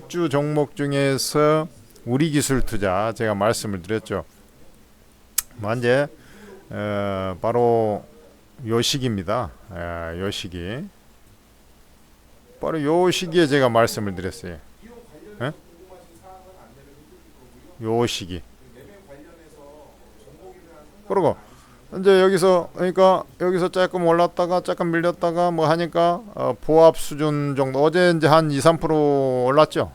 주 종목 중에서 우리 기술 투자 제가 말씀을 드렸죠. 이제 바로 요 시기입니다. 요 시기 바로 요 시기에 제가 말씀을 드렸어요. 에? 요 시기. 그리고 이제 여기서 그러니까 여기서 조금 올랐다가 조금 밀렸다가 뭐 하니까 보합 수준 정도 어제 이제 한 2, 3% 올랐죠.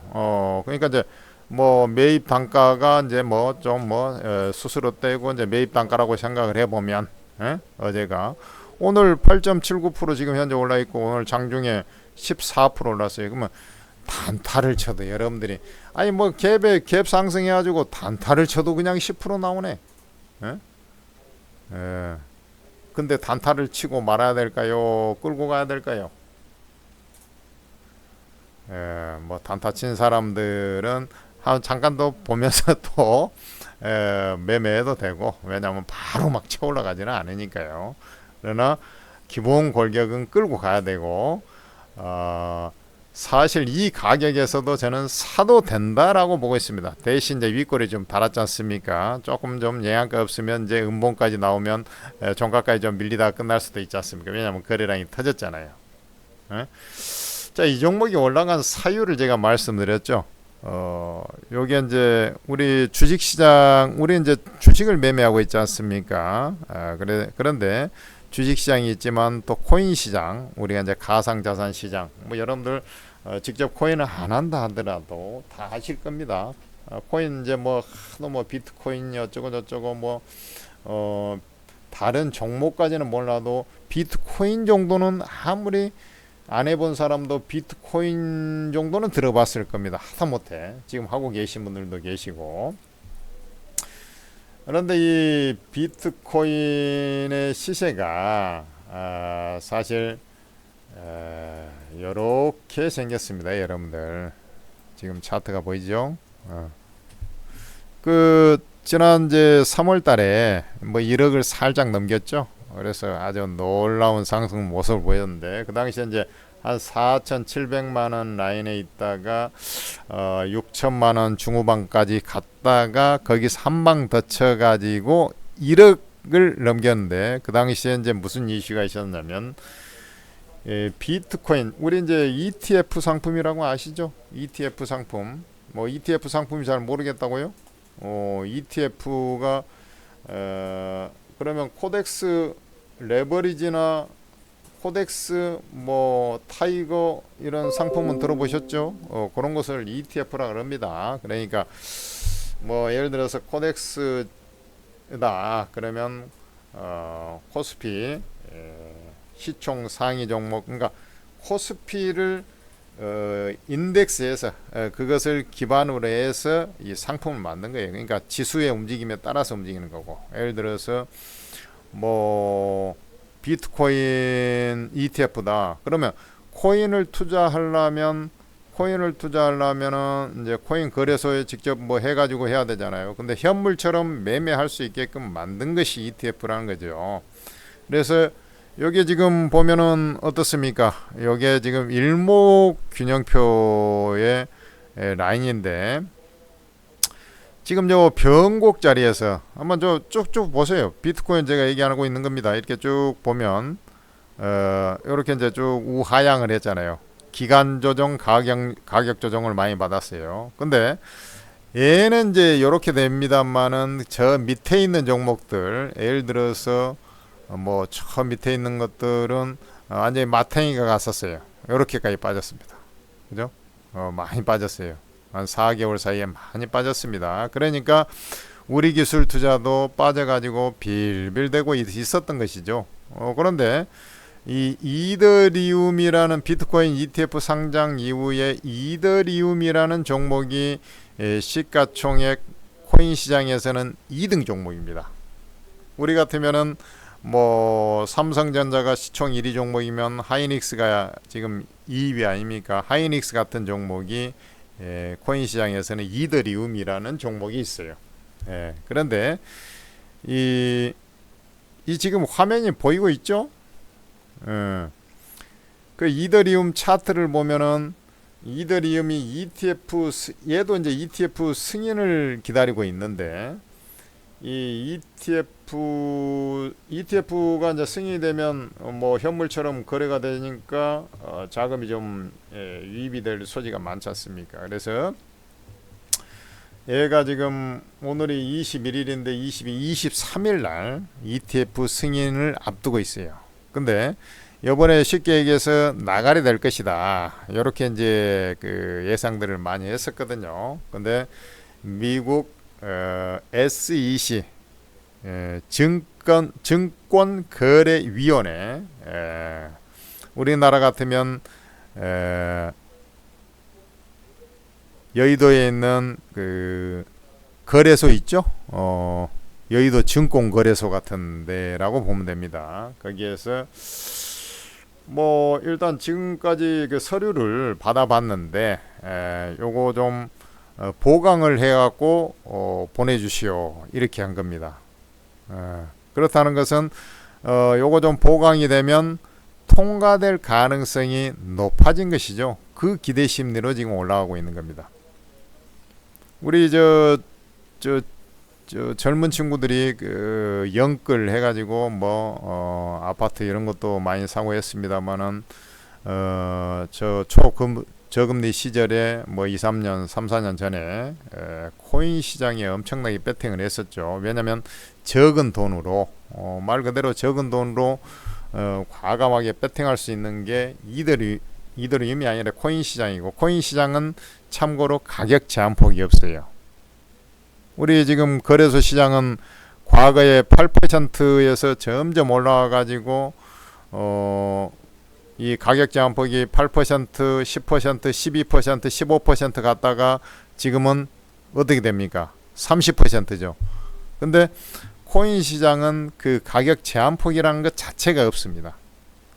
그러니까 이제 뭐 매입 단가가 이제 뭐 좀 뭐 스스로 떼고 이제 매입 단가라고 생각을 해보면 어제가 오늘 8.79% 지금 현재 올라 있고 오늘 장중에 14% 올랐어요. 그러면 단타를 쳐도 여러분들이 아니 뭐 갭 상승해가지고 단타를 쳐도 그냥 10% 나오네. 에? 근데 단타를 치고 말아야 될까요? 끌고 가야 될까요? 뭐 단타 친 사람들은 한 잠깐 더 보면서 또 매매해도 되고 왜냐하면 바로 막 쳐 올라가지는 않으니까요. 그러나 기본 골격은 끌고 가야 되고 사실 이 가격에서도 저는 사도 된다라고 보고 있습니다. 대신 이제 윗골이 좀 달았지 않습니까? 조금 좀 영양가 없으면 이제 음봉까지 나오면 종가까지 좀 밀리다가 끝날 수도 있지 않습니까? 왜냐하면 거래량이 터졌잖아요. 자, 이 종목이 올라간 사유를 제가 말씀드렸죠. 요게 이제 우리 주식시장, 우리 이제 주식을 매매하고 있지 않습니까? 그런데 주식시장이 있지만 또 코인 시장, 우리가 이제 가상자산 시장, 뭐 여러분들 직접 코인을 안 한다 하더라도 다 아실 겁니다. 코인 이제 뭐 하도 뭐 비트코인 어쩌고 저쩌고 뭐 다른 종목까지는 몰라도 비트코인 정도는 아무리 안 해본 사람도 비트코인 정도는 들어봤을 겁니다. 하다못해 지금 하고 계신 분들도 계시고. 그런데 이 비트코인의 시세가 사실 이렇게 생겼습니다. 여러분들 지금 차트가 보이죠? 그 지난 이제 3월 달에 뭐 1억을 살짝 넘겼죠. 그래서 아주 놀라운 상승 모습을 보였는데 그 당시에 이제 한 4,700만 원 라인에 있다가 6천만 원 중후반까지 갔다가 거기서 한 방 더 쳐가지고 1억을 넘겼는데 그 당시에 이제 무슨 이슈가 있었냐면 비트코인 우리 이제 ETF 상품이라고 아시죠? ETF 상품 뭐 ETF 상품이 잘 모르겠다고요? ETF가 그러면 코덱스 레버리지나 코덱스 뭐 타이거 이런 상품은 들어보셨죠? 그런 것을 ETF라 그럽니다. 그러니까 뭐 예를 들어서 코덱스다 그러면 코스피 시총 상위 종목 그러니까 코스피를 인덱스에서 그것을 기반으로 해서 이 상품을 만든 거예요. 그러니까 지수의 움직임에 따라서 움직이는 거고 예를 들어서 뭐 비트코인 ETF다. 그러면 코인을 투자하려면은 이제 코인 거래소에 직접 뭐 해가지고 해야 되잖아요. 근데 현물처럼 매매할 수 있게끔 만든 것이 ETF라는 거죠. 그래서 여기 지금 보면은 어떻습니까? 여기에 지금 일목균형표의 라인인데 지금 저 변곡 자리에서 한번 저 쭉쭉 보세요. 비트코인 제가 얘기하고 있는 겁니다. 이렇게 쭉 보면 이렇게 이제 쭉 우하향을 했잖아요. 기간 조정, 가격 조정을 많이 받았어요. 근데 얘는 이제 이렇게 됩니다만은 저 밑에 있는 종목들 예를 들어서 뭐 저 밑에 있는 것들은 완전히 마탱이가 갔었어요. 이렇게까지 빠졌습니다. 그죠? 많이 빠졌어요. 한 4개월 사이에 많이 빠졌습니다. 그러니까 우리 기술 투자도 빠져가지고 빌빌대고 있었던 것이죠. 그런데 이 이더리움이라는 비트코인 ETF 상장 이후에 이더리움이라는 종목이 시가총액 코인 시장에서는 2등 종목입니다. 우리 같으면은 뭐 삼성전자가 시총 1위 종목이면 하이닉스가 지금 2위 아닙니까? 하이닉스 같은 종목이 코인 시장에서는 이더리움이라는 종목이 있어요. 그런데 이 지금 화면이 보이고 있죠? 그 이더리움 차트를 보면은 이더리움이 얘도 이제 ETF 승인을 기다리고 있는데, 이 ETF가 이제 승인이 되면 뭐 현물처럼 거래가 되니까 자금이 좀 유입이 될 소지가 많지 않습니까? 그래서 얘가 지금 오늘이 21일인데 23일 날 ETF 승인을 앞두고 있어요. 근데 이번에 쉽게 얘기해서 나가리 될 것이다. 이렇게 이제 그 예상들을 많이 했었거든요. 근데 미국 SEC 증권거래위원회, 우리나라 같으면 여의도에 있는 그 거래소 있죠. 여의도 증권거래소 같은 데라고 보면 됩니다. 거기에서 뭐 일단 지금까지 그 서류를 받아봤는데 요거 좀 보강을 해갖고 보내주시오 이렇게 한 겁니다. 그렇다는 것은 요거 좀 보강이 되면 통과될 가능성이 높아진 것이죠. 그 기대 심리로 지금 올라가고 있는 겁니다. 우리 젊은 친구들이 그 영끌 해가지고 뭐 아파트 이런 것도 많이 사고 했습니다만은 저금리 시절에 뭐 3, 4년 전에 코인 시장에 엄청나게 배팅을 했었죠. 왜냐하면 적은 돈으로 말 그대로 적은 돈으로 과감하게 배팅할 수 있는 게 이더리움이 아니라 코인 시장이고, 코인 시장은 참고로 가격 제한폭이 없어요. 우리 지금 거래소 시장은 과거에 8%에서 점점 올라와 가지고 이 가격 제한폭이 8%, 10%, 12%, 15% 갔다가 지금은 어떻게 됩니까? 30%죠. 근데 코인 시장은 그 가격 제한폭이라는 것 자체가 없습니다.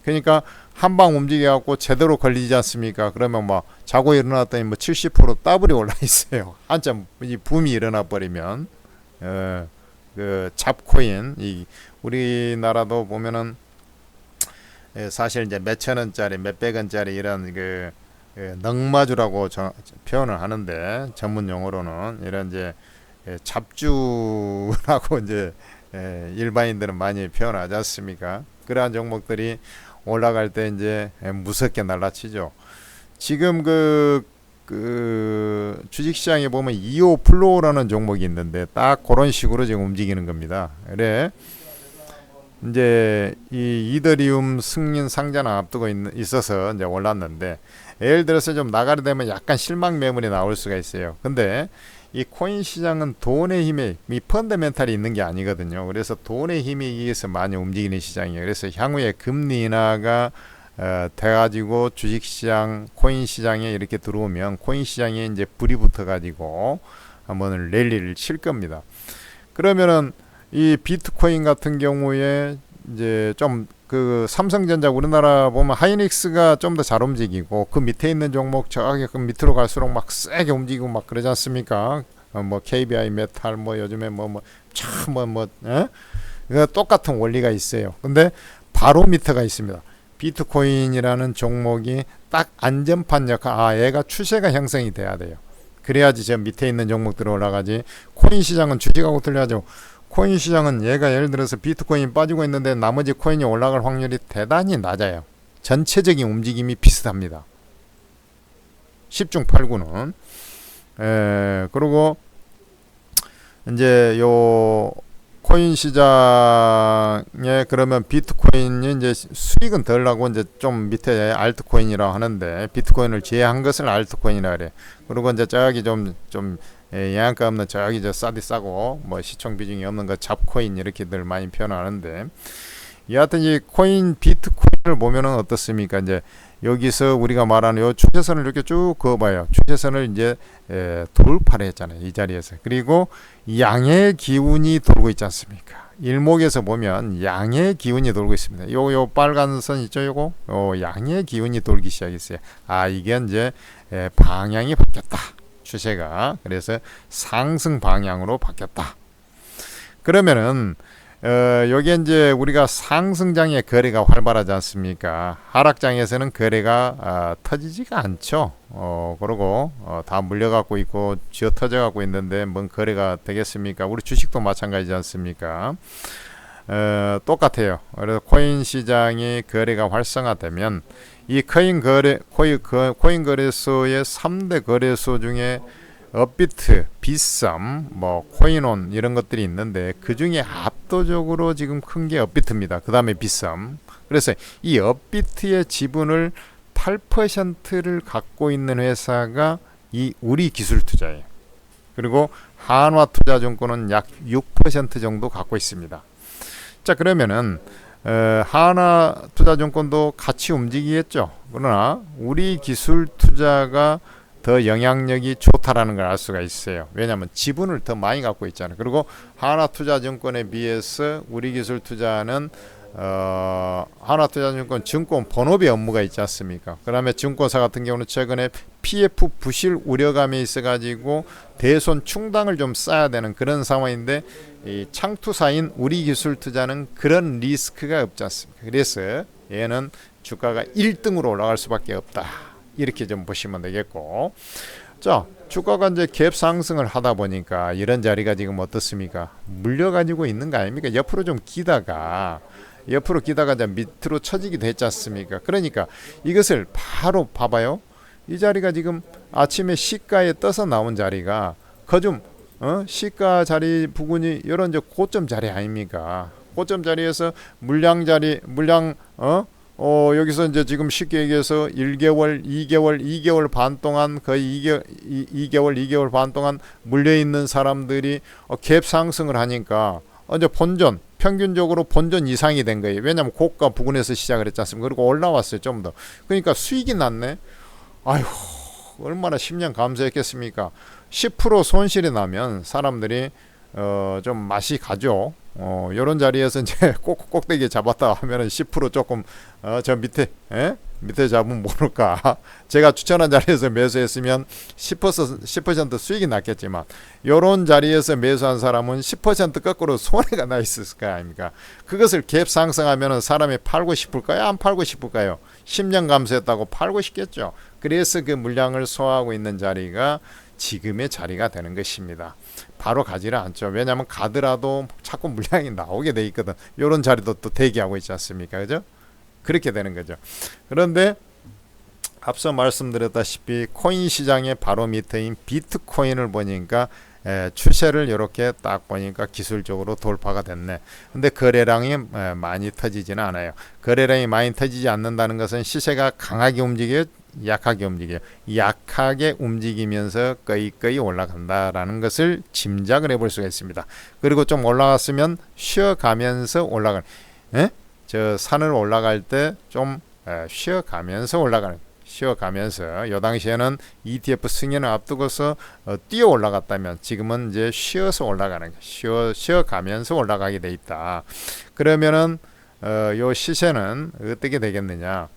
그러니까 한방 움직여갖고 제대로 걸리지 않습니까? 그러면 뭐 자고 일어났더니 뭐 70% 더블이 올라 있어요. 한참 이 붐이 일어나 버리면 그 잡코인, 이 우리나라도 보면은 사실 이제 몇천 원짜리, 몇백 원짜리 이런 그 넉마주라고 표현을 하는데, 전문 용어로는 이런 이제 잡주라고 이제 일반인들은 많이 표현하지 않습니까? 그러한 종목들이 올라갈 때 이제 무섭게 날라치죠. 지금 그 주식시장에 보면 2호 플로우라는 종목이 있는데 딱 그런 식으로 지금 움직이는 겁니다. 그래 이제 이 이더리움 승인 상장을 앞두고 있어서 이제 올랐는데, 예를 들어서 좀 나가게 되면 약간 실망 매물이 나올 수가 있어요. 근데 이 코인 시장은 돈의 힘에, 이 펀더멘탈이 있는 게 아니거든요. 그래서 돈의 힘에 의해서 많이 움직이는 시장이에요. 그래서 향후에 금리 인하가 돼가지고 주식시장, 코인 시장에 이렇게 들어오면 코인 시장에 이제 불이 붙어가지고 한번 랠리를 칠 겁니다. 그러면은 이 비트코인 같은 경우에 이제 좀 그 삼성전자, 우리나라 보면 하이닉스가 좀 더 잘 움직이고, 그 밑에 있는 종목 저기 그 밑으로 갈수록 막 세게 움직이고 막 그러지 않습니까? 뭐 KBI 메탈 뭐 요즘에 똑같은 원리가 있어요. 근데 바로 밑에가 있습니다. 비트코인이라는 종목이 딱 안전판 역할, 얘가 추세가 형성이 돼야 돼요. 그래야지 저 밑에 있는 종목들이 올라가지. 코인 시장은 주식하고 틀려가지고, 코인 시장은 얘가 예를 들어서 비트코인이 빠지고 있는데 나머지 코인이 올라갈 확률이 대단히 낮아요. 전체적인 움직임이 비슷합니다. 10중 8구는. 그리고 이제 요 코인 시장에 그러면 비트코인이 이제 수익은 덜 나고 이제 좀 밑에 알트코인이라고 하는데, 비트코인을 제외한 것을 알트코인이라 그래. 그리고 이제 저기 좀 영양가 없는 저기 싸고 뭐 시총 비중이 없는 거 잡코인 이렇게들 많이 표현하는데, 여하튼 이 코인 비트코인을 보면은 어떻습니까? 이제 여기서 우리가 말하는 요 추세선을 이렇게 쭉 그어봐요. 추세선을 이제 돌파를 했잖아요, 이 자리에서. 그리고 양의 기운이 돌고 있지 않습니까? 일목에서 보면 양의 기운이 돌고 있습니다. 요 빨간 선 있죠, 요거? 양의 기운이 돌기 시작했어요. 이게 이제 방향이 바뀌었다, 추세가. 그래서 상승 방향으로 바뀌었다. 그러면은 여기 이제 우리가 상승장의 거래가 활발하지 않습니까? 하락장에서는 거래가 터지지가 않죠. 그러고 다 물려갖고 있고 쥐어 터져갖고 있는데 뭔 거래가 되겠습니까? 우리 주식도 마찬가지지 않습니까? 똑같아요. 그래서 코인 시장이 거래가 활성화되면 이 코인 거래소의 3대 거래소 중에 업비트, 빗썸, 뭐 코인온 이런 것들이 있는데 그 중에 압도적으로 지금 큰 게 업비트입니다. 그 다음에 빗썸. 그래서 이 업비트의 지분을 8%를 갖고 있는 회사가 이 우리기술투자예요. 그리고 한화투자증권은 약 6% 정도 갖고 있습니다. 자, 그러면은 한화투자증권도 같이 움직이겠죠. 그러나 우리기술투자가 더 영향력이 좋다라는 걸 알 수가 있어요. 왜냐하면 지분을 더 많이 갖고 있잖아요. 그리고 하나투자증권에 비해서 우리기술투자는 하나투자증권 증권 번호비 업무가 있지 않습니까? 그 다음에 증권사 같은 경우는 최근에 PF 부실 우려감이 있어가지고 대손 충당을 좀 쌓아야 되는 그런 상황인데 이 창투사인 우리기술투자는 그런 리스크가 없지 않습니까? 그래서 얘는 주가가 1등으로 올라갈 수밖에 없다. 이렇게 좀 보시면 되겠고, 자, 주가가 이제 갭 상승을 하다 보니까 이런 자리가 지금 어떻습니까? 물려가지고 있는 거 아닙니까? 옆으로 기다가 이제 밑으로 처지기도 했지 않습니까? 그러니까 이것을 바로 봐봐요. 이 자리가 지금 아침에 시가에 떠서 나온 자리가 거좀 시가 자리 부근이 이런 이제 고점 자리 아닙니까? 고점 자리에서 물량 여기서 이제 지금 쉽게 얘기해서 1개월, 2개월 반 동안 거의 2개월 반 동안 물려있는 사람들이 갭 상승을 하니까 이제 평균적으로 본전 이상이 된 거예요. 왜냐하면 고가 부근에서 시작을 했지 않습니까? 그리고 올라왔어요. 좀 더. 그러니까 수익이 났네. 아휴, 얼마나 10년 감소했겠습니까? 10% 손실이 나면 사람들이 좀 맛이 가죠. 요런 자리에서 이제 꼭대기에 잡았다 하면은 10% 조금 저 밑에 잡으면 모를까. 제가 추천한 자리에서 매수했으면 10% 수익이 났겠지만 요런 자리에서 매수한 사람은 10% 거꾸로 손해가 나 있을 거 아닙니까? 그것을 갭 상승하면은 사람이 팔고 싶을까요? 안 팔고 싶을까요? 10년 감소했다고 팔고 싶겠죠. 그래서 그 물량을 소화하고 있는 자리가 지금의 자리가 되는 것입니다. 바로 가지를 않죠. 왜냐하면 가더라도 자꾸 물량이 나오게 돼 있거든. 이런 자리도 또 대기하고 있지 않습니까? 그죠? 그렇게 되는 거죠. 그런데 앞서 말씀드렸다시피 코인 시장의 바로 밑에인 비트코인을 보니까 추세를 이렇게 딱 보니까 기술적으로 돌파가 됐네. 근데 거래량이 많이 터지지는 않아요. 거래량이 많이 터지지 않는다는 것은 시세가 강하게 움직여요, 약하게 움직여요. 약하게 움직이면서 거의 올라간다라는 것을 짐작을 해볼 수가 있습니다. 그리고 좀 올라갔으면 쉬어가면서 올라가는, 저 산을 올라갈 때 좀 쉬어가면서 요 당시에는 ETF 승인을 앞두고서 뛰어 올라갔다면 지금은 이제 쉬어서 올라가는, 쉬어가면서 올라가게 돼 있다. 그러면은 요 시세는 어떻게 되겠느냐?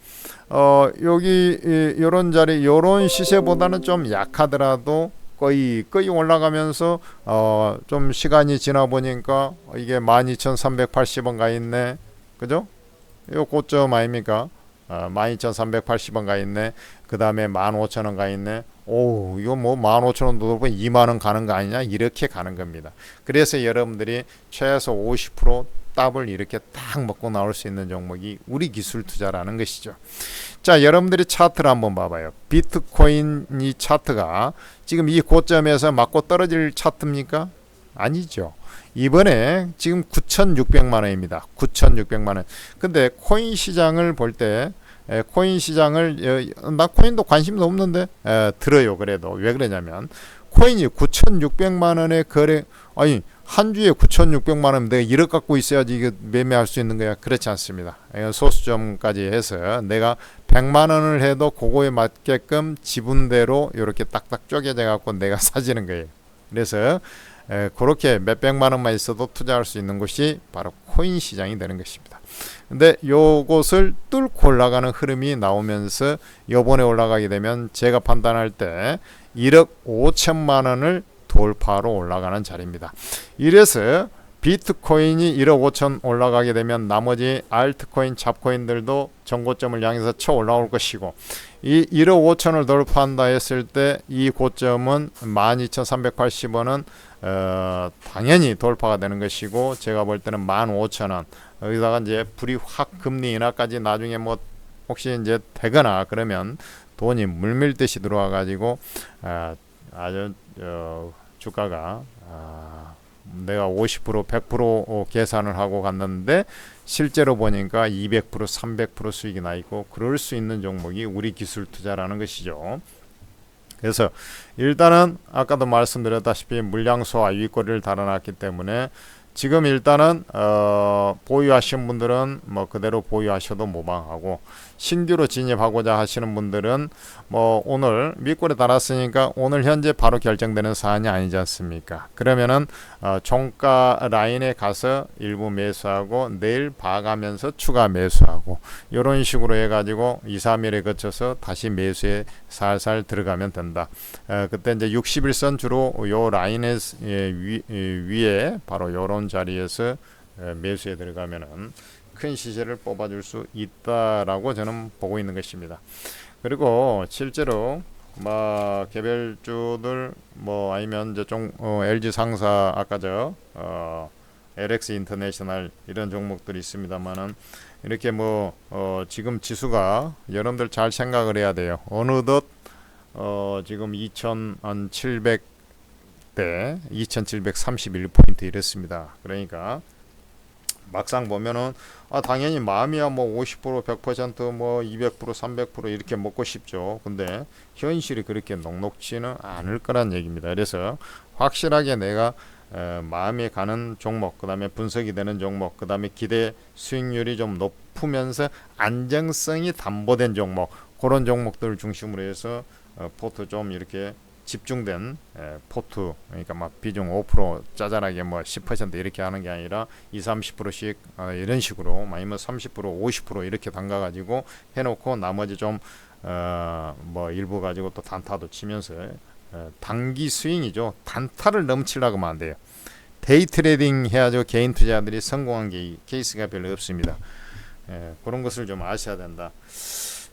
여기 요런 자리, 요런 시세보다는 좀 약하더라도 거의 올라가면서 좀 시간이 지나 보니까 이게 12,380원 가 있네. 그죠? 요 고점 아닙니까? 12,380원 가 있네. 그 다음에 15,000원 가 있네. 오, 이거 뭐 15,000원 넘으면 2만원 가는 거 아니냐? 이렇게 가는 겁니다. 그래서 여러분들이 최소 50% 답을 이렇게 딱 먹고 나올 수 있는 종목이 우리 기술 투자라는 것이죠. 자, 여러분들이 차트를 한번 봐봐요. 비트코인 이 차트가 지금 이 고점에서 맞고 떨어질 차트입니까? 아니죠. 이번에 지금 9,600만 원입니다. 9,600만 원. 근데 코인 시장을 볼 때 코인 시장을 나 코인도 관심도 없는데 들어요. 그래도 왜 그러냐면 코인이 9,600만 원의 거래, 아니 한 주에 9,600만 원 내가 1억 갖고 있어야지 이거 매매할 수 있는 거야. 그렇지 않습니다. 소수점까지 해서 내가 100만 원을 해도 그거에 맞게끔 지분대로 이렇게 딱딱 쪼개져 갖고 내가 사지는 거예요. 그래서 그렇게 몇백만 원만 있어도 투자할 수 있는 곳이 바로 코인 시장이 되는 것입니다. 근데 요것을 뚫고 올라가는 흐름이 나오면서 요번에 올라가게 되면 제가 판단할 때 1억 5천만 원을 돌파로 올라가는 자리입니다. 이래서 비트코인이 1억 5천 올라가게 되면 나머지 알트코인, 잡코인들도 정고점을 향해서 쳐 올라올 것이고, 이 1억 5천을 돌파한다 했을 때 이 고점은 12,380원은 당연히 돌파가 되는 것이고, 제가 볼 때는 15,000원, 여기다가 이제 불이 확 금리 인하까지 나중에 뭐 혹시 이제 되거나 그러면 돈이 물밀듯이 들어와 가지고 아주 주가가 내가 50% 100% 계산을 하고 갔는데 실제로 보니까 200% 300% 수익이 나 있고, 그럴 수 있는 종목이 우리 기술 투자라는 것이죠. 그래서 일단은 아까도 말씀드렸다시피 물량 소화 윗꼬리를 달아놨기 때문에 지금 일단은 보유하신 분들은 뭐 그대로 보유하셔도 무방하고, 신규로 진입하고자 하시는 분들은 뭐 오늘 윗꼬리 달았으니까 오늘 현재 바로 결정되는 사안이 아니지 않습니까? 그러면은 종가 라인에 가서 일부 매수하고 내일 봐가면서 추가 매수하고, 이런 식으로 해가지고 2, 3일에 거쳐서 다시 매수에 살살 들어가면 된다. 그때 이제 61선 주로 요 라인의 위에 바로 요런 자리에서 매수에 들어가면은 큰 시세를 뽑아줄 수 있다라고 저는 보고 있는 것입니다. 그리고 실제로 뭐 개별주들 뭐 아니면 이제 좀 LG 상사 아까 LX 인터내셔널 이런 종목들이 있습니다만은, 이렇게 뭐 지금 지수가 여러분들 잘 생각을 해야 돼요. 어느덧 지금 2,700대 2,731포인트 이랬습니다. 그러니까 막상 보면은 당연히 마음이야 뭐 50% 100% 200% 300% 이렇게 먹고 싶죠. 근데 현실이 그렇게 녹록지는 않을 거란 얘기입니다. 그래서 확실하게 내가 마음에 가는 종목, 그 다음에 분석이 되는 종목, 그 다음에 기대 수익률이 좀 높으면서 안정성이 담보된 종목, 그런 종목들을 중심으로 해서 포트 좀 이렇게 집중된 포트, 그러니까 막 비중 5% 짜잘하게 뭐 10% 이렇게 하는 게 아니라 20-30%씩 이런 식으로 아니면 30% 50% 이렇게 담가 가지고 해놓고 나머지 좀 뭐 일부 가지고 또 단타도 치면서 단기 스윙이죠. 단타를 넘치려고 하면 안 돼요. 데이 트레이딩 해야죠. 개인 투자들이 성공한 케이스가 별로 없습니다. 그런 것을 좀 아셔야 된다.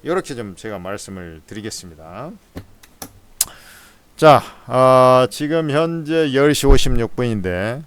이렇게 좀 제가 말씀을 드리겠습니다. 자, 지금 현재 10시 56분인데